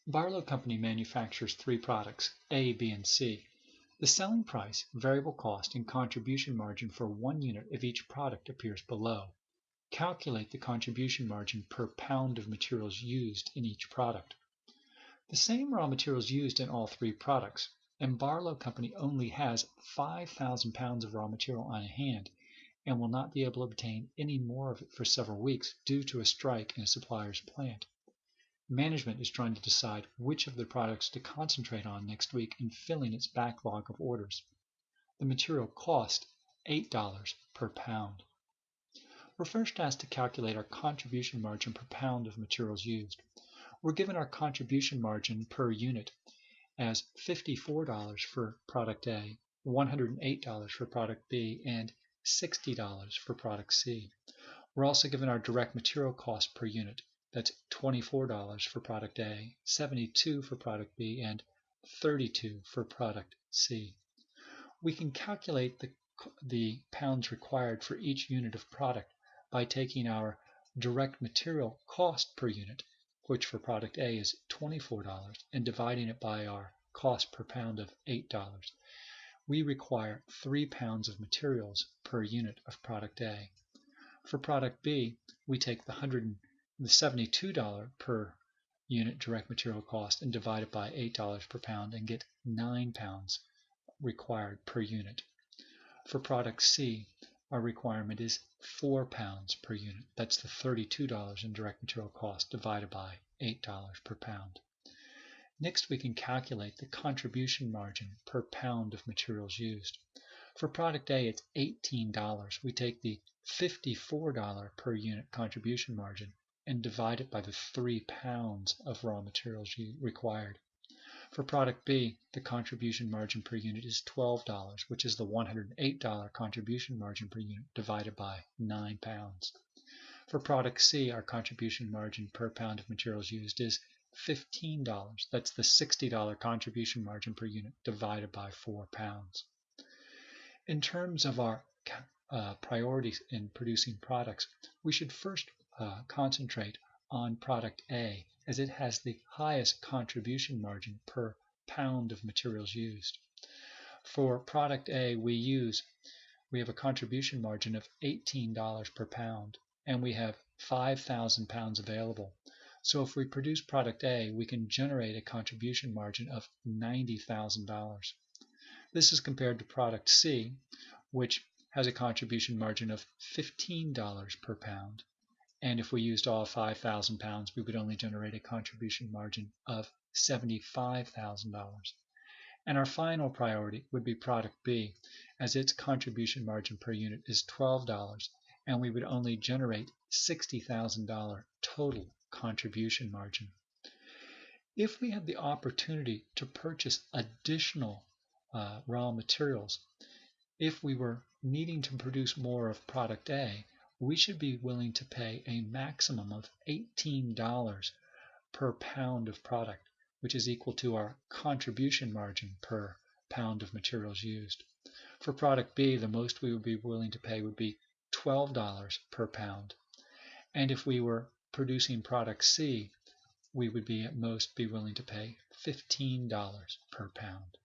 Barlow Company manufactures three products, A, B, and C. The selling price, variable cost, and contribution margin for 1 unit of each product appears below. Calculate the contribution margin per pound of materials used in each product. The same raw materials used in all three products, and Barlow Company only has 5,000 pounds of raw material on hand and will not be able to obtain any more of it for several weeks due to a strike in a supplier's plant. Management is trying to decide which of the products to concentrate on next week in filling its backlog of orders. The material cost $8 per pound. We're first asked to calculate our contribution margin per pound of materials used. We're given our contribution margin per unit as $54 for product A, $108 for product B, and $60 for product C. We're also given our direct material cost per unit. That's $24 for product A, $72 for product B, and $32 for product C. We can calculate the pounds required for each unit of product by taking our direct material cost per unit, which for product A is $24, and dividing it by our cost per pound of $8. We require 3 pounds of materials per unit of product A. For product B, we take the $72 per unit direct material cost and divide it by $8 per pound and get 9 pounds required per unit. For product C, our requirement is 4 pounds per unit. That's the $32 in direct material cost divided by $8 per pound. Next, we can calculate the contribution margin per pound of materials used. For product A, it's $18. We take the $54 per unit contribution margin and divide it by the 3 pounds of raw materials required. For product B, the contribution margin per unit is $12, which is the $108 contribution margin per unit divided by 9 pounds. For product C, our contribution margin per pound of materials used is $15. That's the $60 contribution margin per unit divided by 4 pounds. In terms of our priorities in producing products, we should first concentrate on product A, as it has the highest contribution margin per pound of materials used. For product A, we have a contribution margin of $18 per pound, and we have 5,000 pounds available. So if we produce product A, we can generate a contribution margin of $90,000. This is compared to product C, which has a contribution margin of $15 per pound. And if we used all 5,000 pounds, we would only generate a contribution margin of $75,000. And our final priority would be product B, as its contribution margin per unit is $12, and we would only generate $60,000 total contribution margin. If we had the opportunity to purchase additional raw materials, if we were needing to produce more of product A, we should be willing to pay a maximum of $18 per pound of product, which is equal to our contribution margin per pound of materials used. For product B, the most we would be willing to pay would be $12 per pound. And if we were producing product C, we would at most be willing to pay $15 per pound.